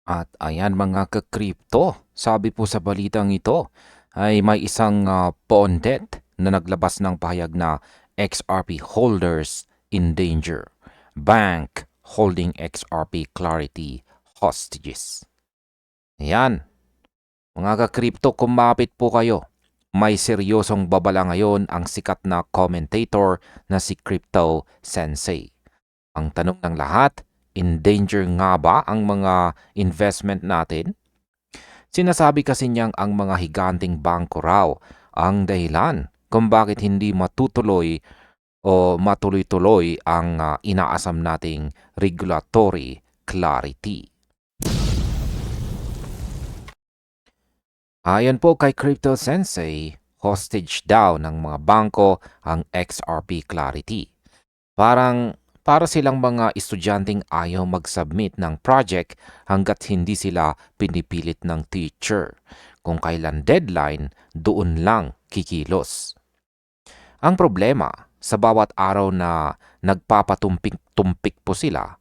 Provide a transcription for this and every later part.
At ayan mga ka-crypto, sabi po sa balitang ito ay may isang pundit na naglabas ng pahayag na XRP holders in danger. Bank holding XRP Clarity hostages. Ayan, mga ka-crypto, kumapit po kayo. May seryosong babala ngayon ang sikat na commentator na si Crypto Sensei. Ang tanong ng lahat, in danger nga ba ang mga investment natin? Sinasabi kasi niyang ang mga higanting bangko raw ang dahilan kung bakit hindi matutuloy o matuloy-tuloy ang inaasam nating regulatory clarity. Ayon po kay Crypto Sensei, hostage daw ng mga bangko ang XRP Clarity. Para silang mga estudyanteng ayaw mag-submit ng project hanggat hindi sila pinipilit ng teacher. Kung kailan deadline, doon lang kikilos. Ang problema, sa bawat araw na nagpapatumpik-tumpik po sila,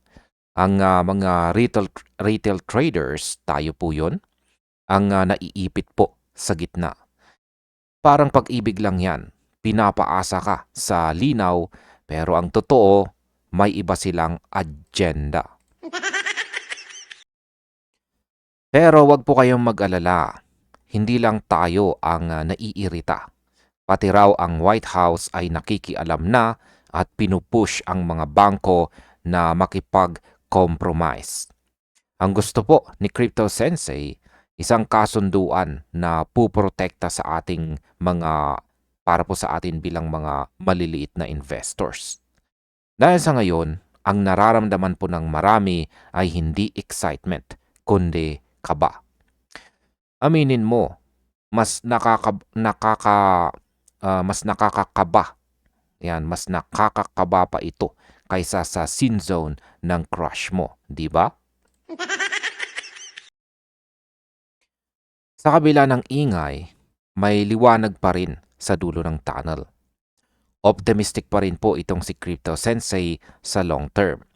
ang mga retail traders, tayo po yun, ang naiipit po sa gitna. Parang pag-ibig lang yan, pinapaasa ka sa linaw, pero ang totoo, may iba silang agenda. Pero wag po kayong mag-alala, hindi lang tayo ang naiirita. Pati raw ang White House ay nakikialam na at pinupush ang mga bangko na makipag-compromise. Ang gusto po ni Crypto Sensei, isang kasunduan na puprotekta sa ating mga para po sa atin bilang mga maliliit na investors. Dahil sa ngayon, ang nararamdaman po ng marami ay hindi excitement, kundi kaba. Aminin mo, mas nakakakaba. Yan, mas nakakakaba pa ito kaysa sa sin zone ng crush mo, di ba? Sa kabila ng ingay, may liwanag pa rin sa dulo ng tunnel. Optimistic pa rin po itong si Crypto Sensei sa long term.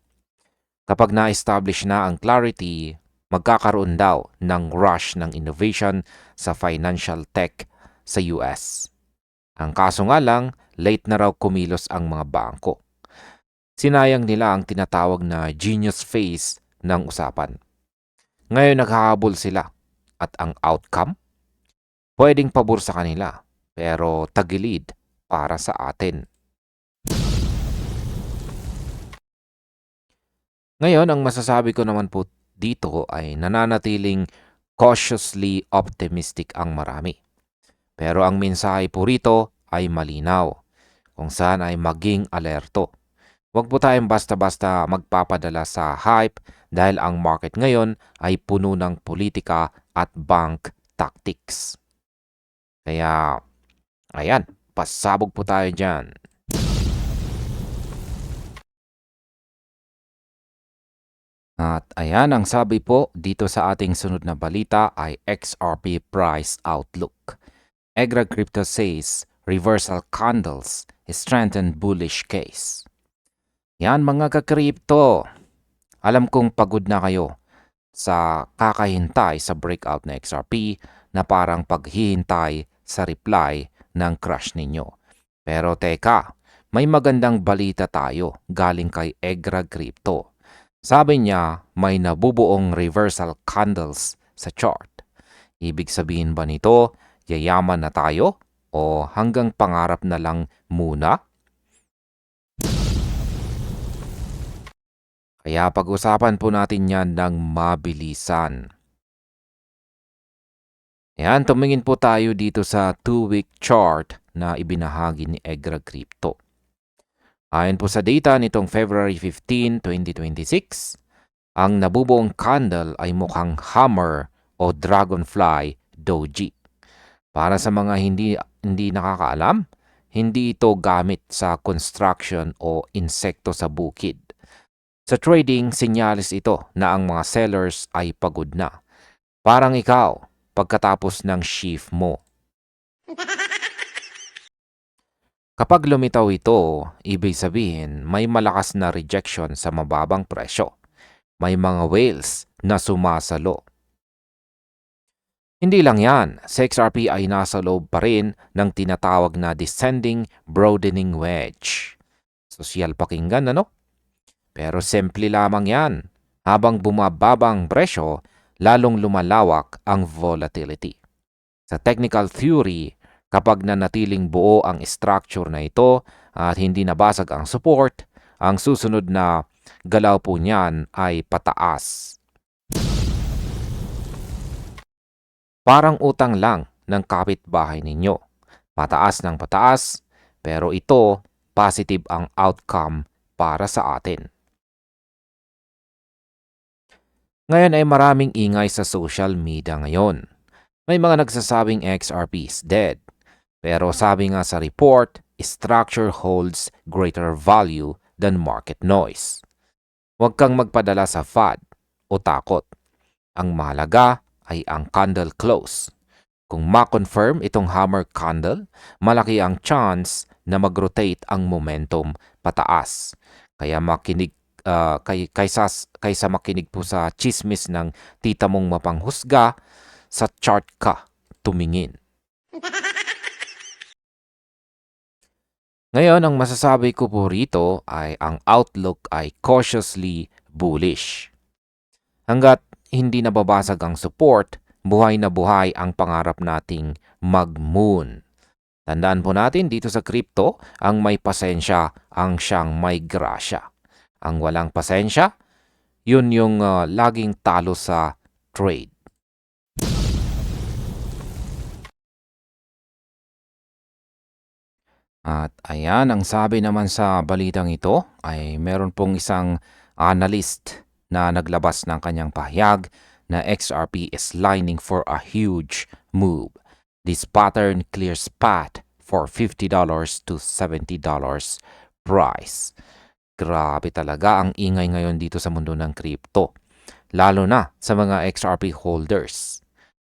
Kapag na-establish na ang clarity, magkakaroon daw ng rush ng innovation sa financial tech sa US. Ang kaso nga lang, late na raw kumilos ang mga bangko. Sinayang nila ang tinatawag na genius phase ng usapan. Ngayon naghahabol sila at ang outcome, pwedeng pabor sa kanila pero tagilid para sa atin. Ngayon, ang masasabi ko naman po dito ay nananatiling cautiously optimistic ang marami. Pero ang mensahe po rito ay malinaw, kung saan ay maging alerto. Huwag po tayong basta-basta magpapadala sa hype dahil ang market ngayon ay puno ng politika at bank tactics. Kaya, ayan, pasabog po tayo dyan. At ayan, ang sabi po dito sa ating sunod na balita ay XRP price outlook. Egra Crypto says reversal candles strengthen bullish case. Yan mga ka-crypto. Alam kong pagod na kayo sa kakahintay sa breakout na XRP na parang paghihintay sa reply ng crush ninyo. Pero teka, may magandang balita tayo galing kay Egra Crypto. Sabi niya may nabubuong reversal candles sa chart. Ibig sabihin ba nito, yayaman na tayo o hanggang pangarap na lang muna? Kaya pag-usapan po natin yan ng mabilisan. Yan, tumingin po tayo dito sa 2-week chart na ibinahagi ni Egra Crypto. Ayon po sa data nitong February 15, 2026, ang nabubuong candle ay mukhang hammer o dragonfly doji. Para sa mga hindi nakakaalam, hindi ito gamit sa construction o insekto sa bukid. Sa trading, sinyalis ito na ang mga sellers ay pagod na. Parang ikaw, pagkatapos ng shift mo. Kapag lumitaw ito, ibig sabihin may malakas na rejection sa mababang presyo. may mga whales na sumasalo. Hindi lang yan, sa XRP ay nasa loob pa rin ng tinatawag na descending broadening wedge. Sosyal pakinggan, ano? Pero simple lamang yan. Habang bumababang presyo, lalong lumalawak ang volatility. Sa technical theory, kapag nanatiling buo ang structure na ito at hindi nabasag ang support, ang susunod na galaw po niyan ay pataas. Parang utang lang ng kapitbahay ninyo. Pataas ng pataas, pero ito positive ang outcome para sa atin. Ngayon ay maraming ingay sa social media ngayon. May mga nagsasabing XRP is dead. Pero sabi nga sa report, structure holds greater value than market noise. Huwag kang magpadala sa FUD o takot. Ang mahalaga ay ang candle close. Kung ma-confirm itong hammer candle, malaki ang chance na mag-rotate ang momentum pataas. Kaya makinig kaysa makinig po sa chismis ng tita mong mapanghusga, sa chart ka tumingin. Ngayon, ang masasabi ko po rito ay ang outlook ay cautiously bullish. Hanggat hindi nababasag ang support, buhay na buhay ang pangarap nating mag-moon. Tandaan po natin dito sa crypto, ang may pasensya ang siyang may grasya. Ang walang pasensya, yun yung laging talo sa trade. At ayan, ang sabi naman sa balitang ito ay meron pong isang analyst na naglabas ng kanyang pahayag na XRP is lining for a huge move. This pattern clears path for $50 to $70 price. Grabe talaga ang ingay ngayon dito sa mundo ng crypto, lalo na sa mga XRP holders.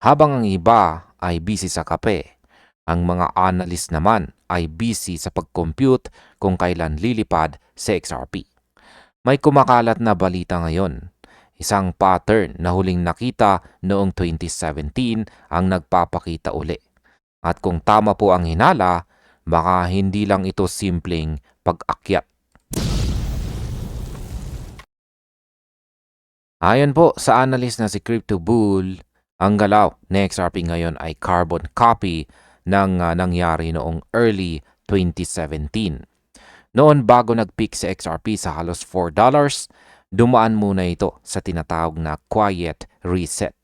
Habang ang iba ay busy sa kape, ang mga analyst naman ay busy sa pag-compute kung kailan lilipad sa XRP. May kumakalat na balita ngayon. Isang pattern na huling nakita noong 2017 ang nagpapakita uli. At kung tama po ang hinala, baka hindi lang ito simpleng pag-akyat. Ayon po sa analyst na si Crypto Bull, ang galaw ni XRP ngayon ay carbon copy ng nangyari noong early 2017. Noon bago nag-peak sa XRP sa halos $4, dumaan muna ito sa tinatawag na quiet reset.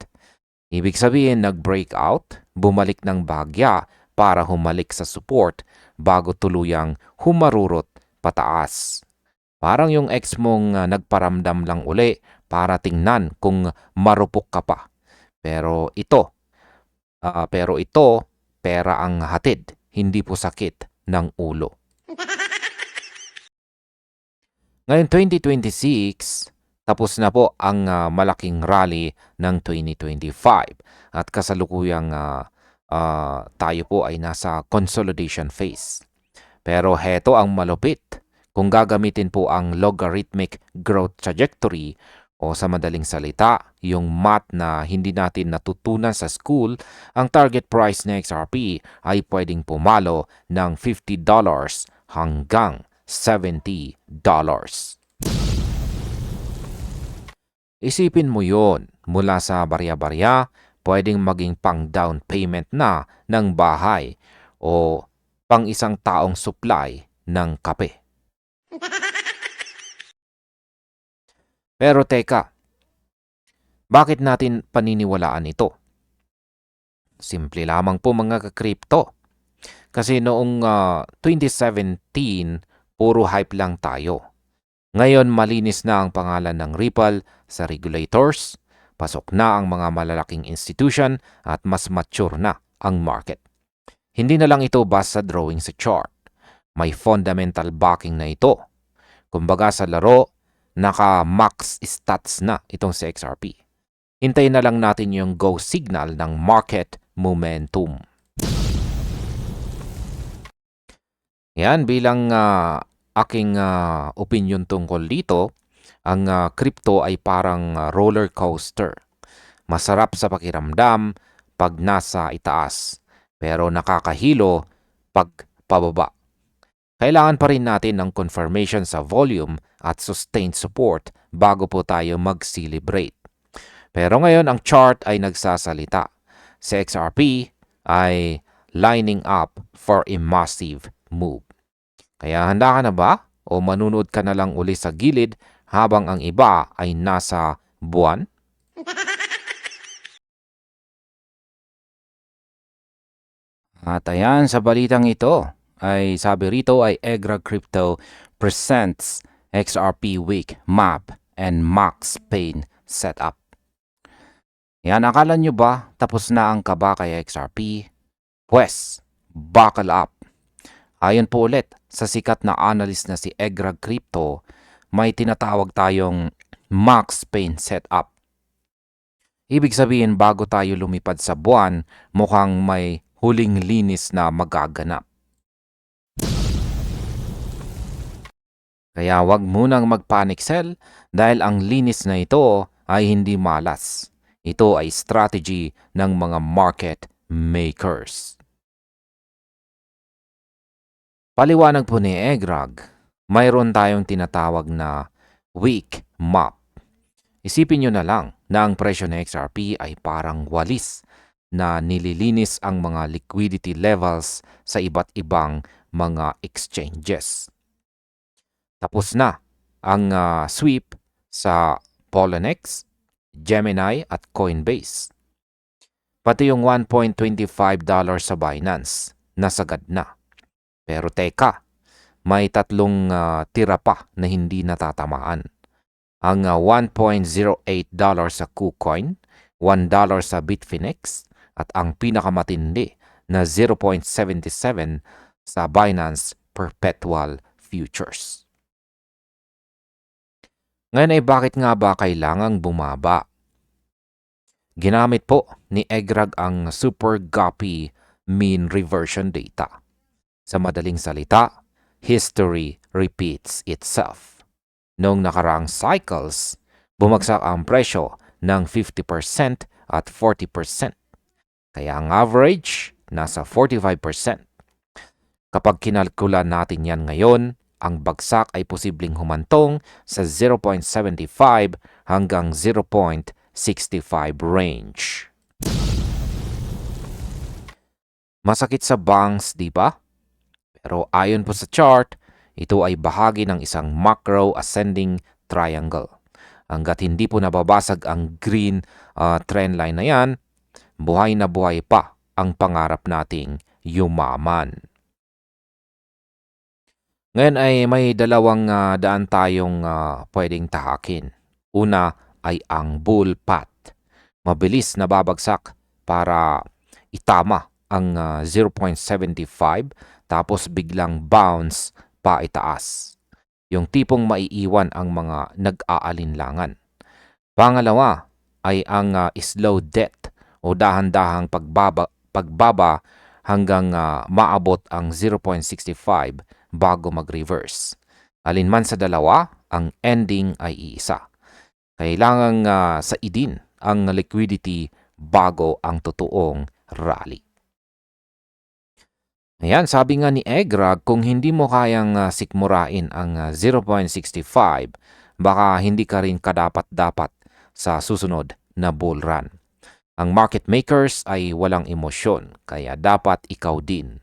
Ibig sabihin nag-breakout, bumalik ng bahagya para humalik sa support bago tuluyang humarurot pataas. Parang yung ex mong nagparamdam lang uli para tingnan kung marupok ka pa. Pero ito, pera ang hatid, hindi po sakit ng ulo. Ngayon 2026, tapos na po ang malaking rally ng 2025 at kasalukuyang tayo po ay nasa consolidation phase. Pero heto ang malupit. Kung gagamitin po ang logarithmic growth trajectory o sa madaling salita, yung math na hindi natin natutunan sa school, ang target price ng XRP ay pwedeng pumalo ng $50 hanggang $70. Isipin mo yon, mula sa barya-barya, pwedeng maging pang down payment na ng bahay o pang isang taong supply ng kape. Pero teka, bakit natin paniniwalaan ito? Simple lamang po mga ka-crypto. Kasi noong 2017, puro hype lang tayo. Ngayon malinis na ang pangalan ng Ripple sa regulators, pasok na ang mga malalaking institution at mas mature na ang market. Hindi na lang ito basta drawing sa chart. May fundamental backing na ito. Kumbaga sa laro, naka-max stats na itong si XRP. Hintayin na lang natin yung go signal ng market momentum. Yan, bilang aking opinion tungkol dito, Ang crypto ay parang roller coaster. Masarap sa pakiramdam pag nasa itaas, pero nakakahilo pag pababa. Kailangan pa rin natin ng confirmation sa volume at sustained support bago po tayo mag-celebrate. Pero ngayon ang chart ay nagsasalita. Si XRP ay lining up for a massive move. Kaya handa ka na ba? O manunood ka na lang uli sa gilid habang ang iba ay nasa buwan? At ayan, sa balitang ito, ay sabi rito ay Egra Crypto presents XRP Week Map and Max Pain Setup. Yan, akala nyo ba tapos na ang kaba kay XRP? Pwes, buckle up. Ayon po ulit sa sikat na analyst na si Egra Crypto, may tinatawag tayong Max Pain Setup. Ibig sabihin bago tayo lumipad sa buwan, mukhang may huling linis na magaganap. Kaya wag munang mag-panic sell dahil ang linis na ito ay hindi malas. Ito ay strategy ng mga market makers. Paliwanag po ni Egrag, mayroon tayong tinatawag na weak map. Isipin nyo na lang na ang presyo ng XRP ay parang walis na nililinis ang mga liquidity levels sa iba't ibang mga exchanges. Tapos na ang sweep sa Poloniex, Gemini at Coinbase. Pati yung $1.25 sa Binance, nasagad na. Pero teka, may tatlong tira pa na hindi natatamaan. Ang $1.08 sa KuCoin, $1 sa Bitfinex, at ang pinakamatindi na 0.77 sa Binance Perpetual Futures. Ngayon ay bakit nga ba kailangang bumaba? Ginamit po ni Egrag ang Super Guppy Mean Reversion Data. Sa madaling salita, history repeats itself. Noong nakaraang cycles, bumagsak ang presyo ng 50% at 40%. Kaya ang average, nasa 45%. Kapag kinalkula natin yan ngayon, ang bagsak ay posibleng humantong sa 0.75 hanggang 0.65 range. Masakit sa bangs, di ba? Pero ayon po sa chart, ito ay bahagi ng isang macro ascending triangle. Hanggat hindi po nababasag ang green trend line na yan, buhay na buhay pa ang pangarap nating yumaman. Ngayon ay may dalawang daan tayong pwedeng tahakin. Una ay ang bull path. Mabilis na babagsak para itama ang 0.75 tapos biglang bounce pa itaas. Yung tipong maiiwan ang mga nag-aalinlangan. Pangalawa ay ang slow death o dahan-dahang pagbaba hanggang maabot ang 0.65 bago mag-reverse. Alinman sa dalawa, ang ending ay iisa. Kailangang saidin ang liquidity bago ang totoong rally. Ayan, sabi nga ni Egrag, kung hindi mo kayang sikmurain ang 0.65, baka hindi ka rin kadapat-dapat sa susunod na bull run. Ang market makers ay walang emosyon, kaya dapat ikaw din.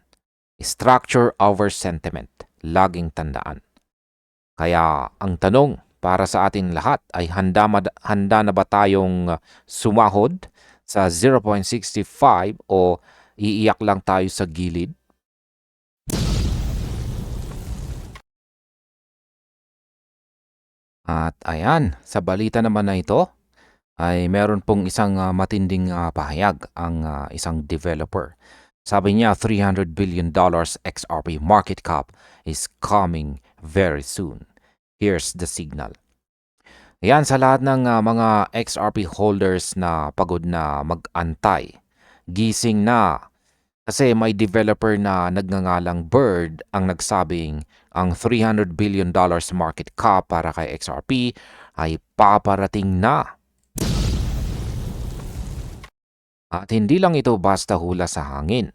Structure over sentiment, laging tandaan. Kaya ang tanong para sa ating lahat ay handa na ba tayong sumahod sa 0.65 o iiyak lang tayo sa gilid? At ayan, sa balita naman na ito, ay meron pong isang matinding pahayag ang isang developer. Sabi niya, $300 billion XRP market cap is coming very soon. Here's the signal. Yan, sa lahat ng mga XRP holders na pagod na mag-antay, gising na. Kasi may developer na nagngangalang Bird ang nagsabing ang $300 billion market cap para kay XRP ay paparating na. At hindi lang ito basta hula sa hangin.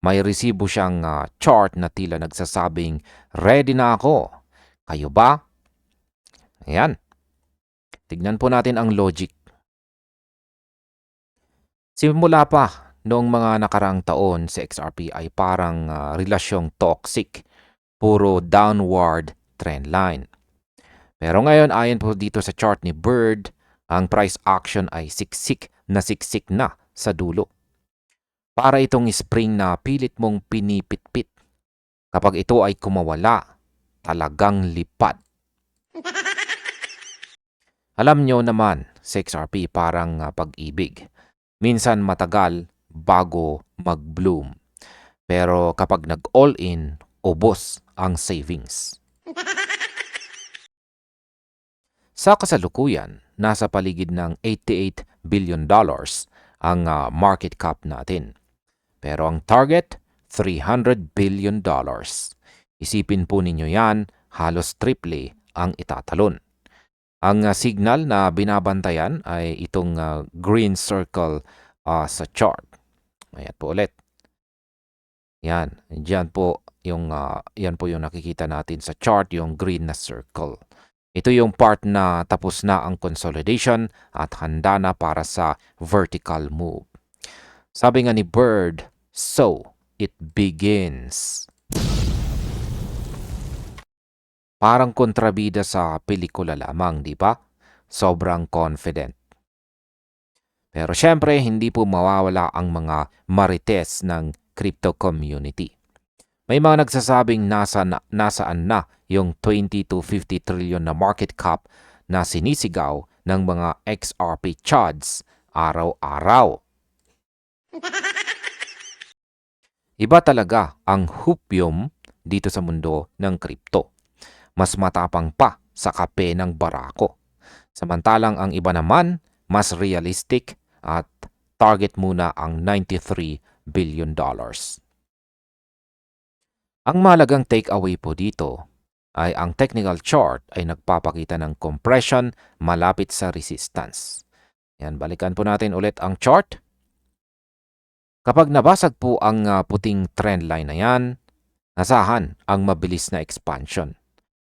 May resibo siyang chart na tila nagsasabing, ready na ako. Kayo ba? Ayan. Tignan po natin ang logic. Simula pa noong mga nakaraang taon sa XRP ay parang relasyong toxic. Puro downward trend line. Pero ngayon ayon po dito sa chart ni Bird, ang price action ay siksik na sa dulo. Para itong spring na pilit mong pinipitpit. Kapag ito ay kumawala, talagang lipat. Alam nyo naman, sa XRP parang pag-ibig. Minsan matagal bago mag-bloom. Pero kapag nag-all-in, ubos ang savings. Sa kasalukuyan, nasa paligid ng $88 billion ang market cap natin. Pero ang target, $300 billion. Isipin po ninyo yan, halos triple ang itatalon. Ang signal na binabantayan ay itong green circle sa chart. Ayan po ulit. Yan, yan po yung nakikita natin sa chart, yung green na circle. Ito yung part na tapos na ang consolidation at handa na para sa vertical move. Sabi nga ni Bird, so it begins. Parang kontrabida sa pelikula lamang, di ba? Sobrang confident. Pero syempre, hindi po mawawala ang mga marites ng crypto community. May mga nagsasabing nasaan na yung 20 to 50 trillion na market cap na sinisigaw ng mga XRP chads araw-araw. Iba talaga ang hupium dito sa mundo ng crypto. Mas matapang pa sa kape ng barako. Samantalang ang iba naman, mas realistic at target muna ang $93 billion. Ang mahalagang takeaway po dito ay ang technical chart ay nagpapakita ng compression malapit sa resistance. Yan, balikan po natin ulit ang chart. Kapag nabasag po ang puting trend line na yan, asahan ang mabilis na expansion.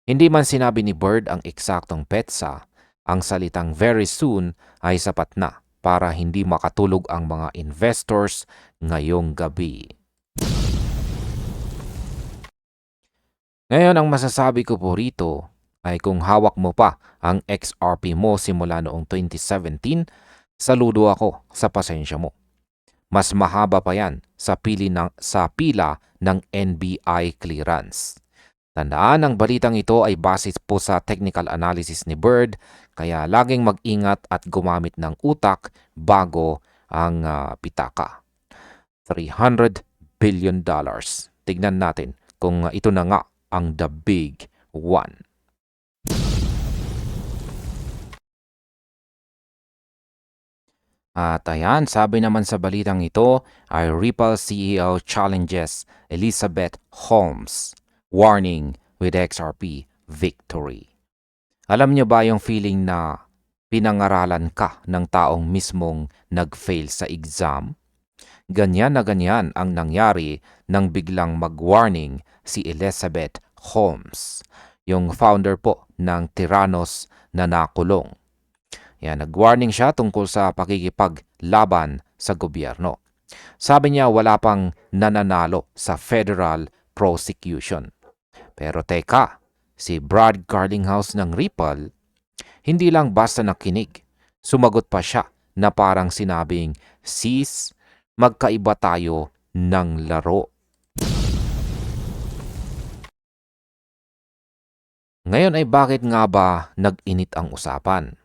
Hindi man sinabi ni Bird ang eksaktong petsa, ang salitang very soon ay sapat na para hindi makatulog ang mga investors ngayong gabi. Ngayon ang masasabi ko po rito ay kung hawak mo pa ang XRP mo simula noong 2017, saludo ako sa pasensya mo. Mas mahaba pa yan sa pila ng NBI clearance. Tandaan, ang balitang ito ay base po sa technical analysis ni Bird, kaya laging mag-ingat at gumamit ng utak bago ang pitaka. $300 billion. Tignan natin kung ito na nga ang the big one. At ayan, sabi naman sa balitang ito ay Ripple CEO challenges Elizabeth Holmes. Warning with XRP victory. Alam niyo ba yung feeling na pinangaralan ka ng taong mismong nag-fail sa exam? Ganyan na ganyan ang nangyari nang biglang mag-warning si Elizabeth Holmes, yung founder po ng Theranos na nakulong. Yan, nag-warning siya tungkol sa pakikipaglaban sa gobyerno. Sabi niya wala pang nananalo sa federal prosecution. Pero teka, si Brad Garlinghouse ng Ripple, hindi lang basta nakinig. Sumagot pa siya na parang sinabing, sis, magkaiba tayo ng laro. Ngayon ay bakit nga ba nag-init ang usapan?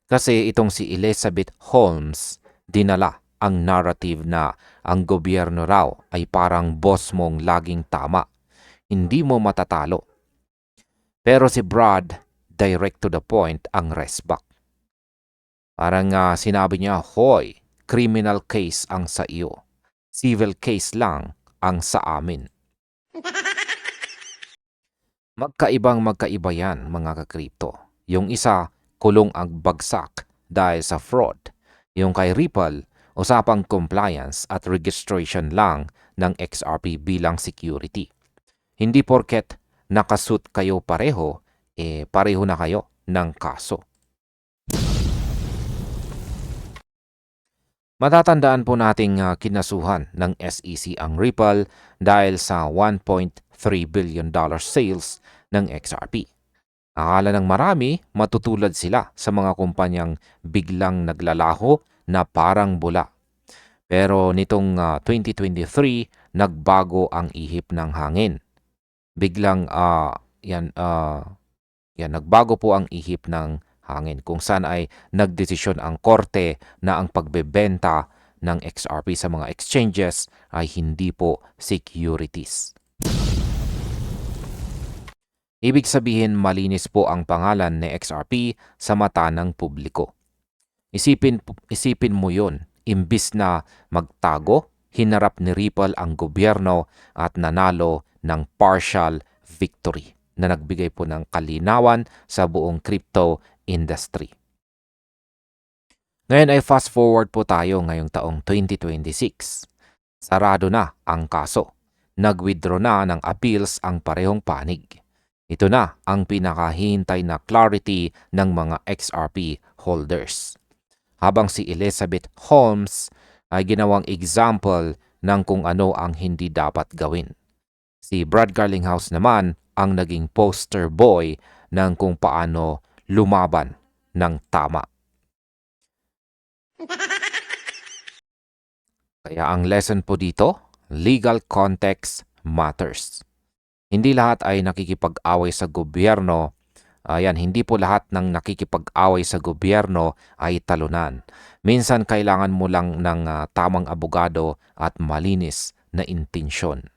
Kasi itong si Elizabeth Holmes, dinala ang narrative na ang gobyerno raw ay parang boss mong laging tama. Hindi mo matatalo. Pero si Brad, direct to the point ang resback. Parang sinabi niya, hoy, criminal case ang sa iyo. Civil case lang ang sa amin. Magkaiba yan mga kakripto. Yung isa, kulong ang bagsak dahil sa fraud. Yung kay Ripple, usapang compliance at registration lang ng XRP bilang security. Hindi porket nakasuit kayo pareho, pareho na kayo ng kaso. Matatandaan po nating kinasuhan ng SEC ang Ripple dahil sa $1.3 billion sales ng XRP. Akala ng marami matutulad sila sa mga kumpanyang biglang naglalaho na parang bula. Pero nitong 2023, nagbago ang ihip ng hangin. Biglang nagbago po ang ihip ng hangin kung saan ay nagdesisyon ang korte na ang pagbebenta ng XRP sa mga exchanges ay hindi po securities. Ibig sabihin malinis po ang pangalan ni XRP sa mata ng publiko. Isipin mo yun, imbis na magtago, hinarap ni Ripple ang gobyerno at nanalo ng partial victory na nagbigay po ng kalinawan sa buong crypto industry. Ngayon ay fast forward po tayo ngayong taong 2026. Sarado na ang kaso. Nag-withdraw na ng appeals ang parehong panig. Ito na ang pinakahihintay na clarity ng mga XRP holders. Habang si Elizabeth Holmes ay ginawang example ng kung ano ang hindi dapat gawin. Si Brad Garlinghouse naman ang naging poster boy ng kung paano lumaban ng tama. Kaya ang lesson po dito, legal context matters. Hindi lahat ay nakikipag-away sa gobyerno. Hindi po lahat ng nakikipag-away sa gobyerno ay talunan. Minsan kailangan mo lang ng tamang abogado at malinis na intensyon.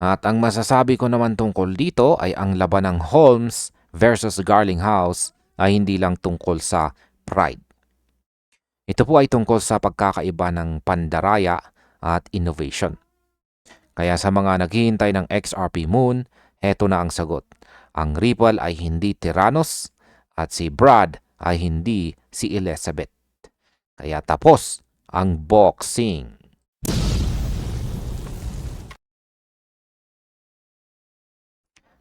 At ang masasabi ko naman tungkol dito ay ang laban ng Holmes versus Garlinghouse ay hindi lang tungkol sa pride. Ito po ay tungkol sa pagkakaiba ng pandaraya at innovation. Kaya sa mga naghihintay ng XRP Moon, heto na ang sagot. Ang Ripple ay hindi Tyrannos at si Brad ay hindi si Elizabeth. Kaya tapos ang boxing.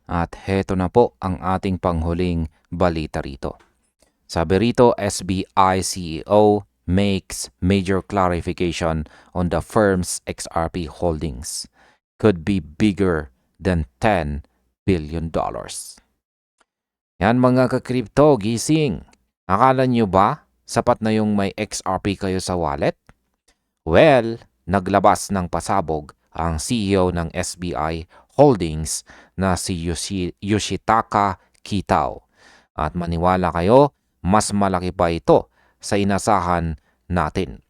At heto na po ang ating panghuling balita rito. Sabi rito, SBI CEO makes major clarification on the firm's XRP holdings. Could be bigger than $10 billion. Yan mga ka-crypto, gising. Akala nyo ba sapat na yung may XRP kayo sa wallet? Well, naglabas ng pasabog ang CEO ng SBI Holdings na si Yoshitaka Kitao. At maniwala kayo, mas malaki pa ito sa inasahan natin.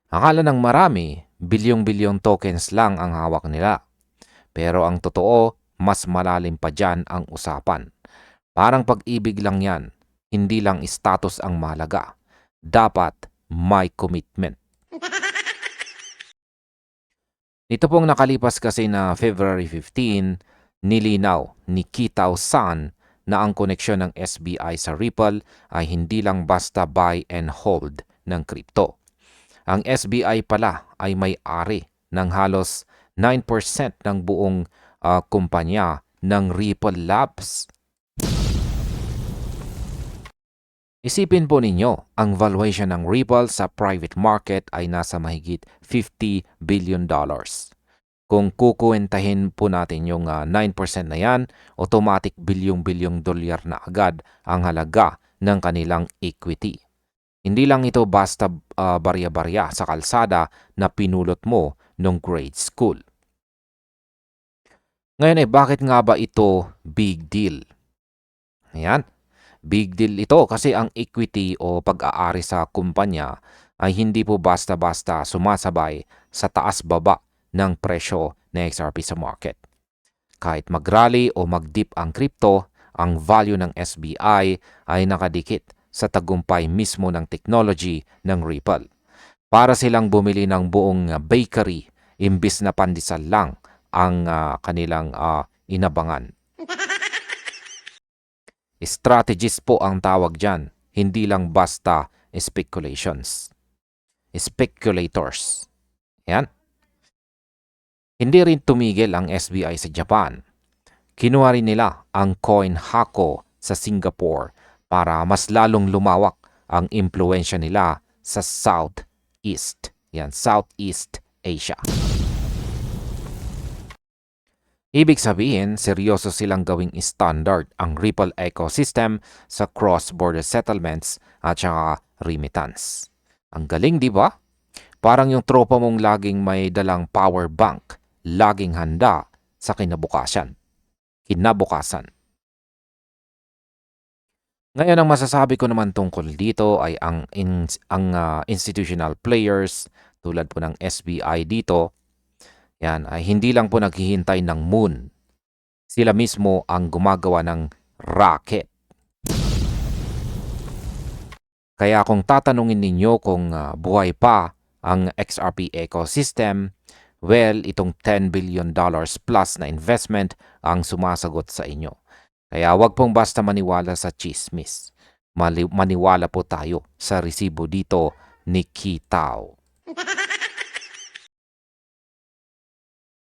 Akala ng marami, bilyong-bilyong tokens lang ang hawak nila. Pero ang totoo, mas malalim pa dyan ang usapan. Parang pag-ibig lang yan, hindi lang status ang mahalaga. Dapat may commitment. Ito pong nakalipas kasi na February 15, nilinaw ni Kitao-san na ang koneksyon ng SBI sa Ripple ay hindi lang basta buy and hold ng crypto. Ang SBI pala ay may-ari ng halos 9% ng buong kumpanya ng Ripple Labs. Isipin po ninyo, ang valuation ng Ripple sa private market ay nasa mahigit $50 billion. Kung kukuwentahin po natin yung 9% na yan, automatic bilyong-bilyong dolyar na agad ang halaga ng kanilang equity. Hindi lang ito basta barya-barya sa kalsada na pinulot mo nung grade school. Ngayon bakit nga ba ito big deal? Ayan, big deal ito kasi ang equity o pag-aari sa kumpanya ay hindi po basta-basta sumasabay sa taas-baba ng presyo ng XRP sa market. Kahit mag-rally o mag-dip ang crypto, ang value ng SBI ay nakadikit sa tagumpay mismo ng technology ng Ripple. Para silang bumili ng buong bakery imbis na pandesal lang ang kanilang inabangan. Strategies po ang tawag dyan, hindi lang basta speculations. Speculators. Yan. Hindi rin tumigil ang SBI sa Japan. Kinuha rin nila ang CoinHako sa Singapore para mas lalong lumawak ang impluensya nila sa Southeast. Yan, Southeast Asia. Ibig sabihin, seryoso silang gawing standard ang Ripple ecosystem sa cross-border settlements at saka remittance. Ang galing, di ba? Parang yung tropa mong laging may dalang power bank, laging handa sa kinabukasan. Ngayon, ang masasabi ko naman tungkol dito ay ang institutional players tulad po ng SBI dito, yan, ay hindi lang po naghihintay ng moon. Sila mismo ang gumagawa ng rocket. Kaya kung tatanungin ninyo kung buhay pa ang XRP ecosystem, well, itong $10 billion plus na investment ang sumasagot sa inyo. Kaya wag pong basta maniwala sa chismis. Maniwala po tayo sa resibo dito ni Kitao.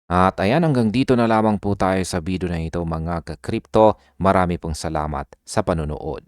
At ayan, hanggang dito na lamang po tayo sa video na ito mga ka-crypto. Marami pong salamat sa panonood.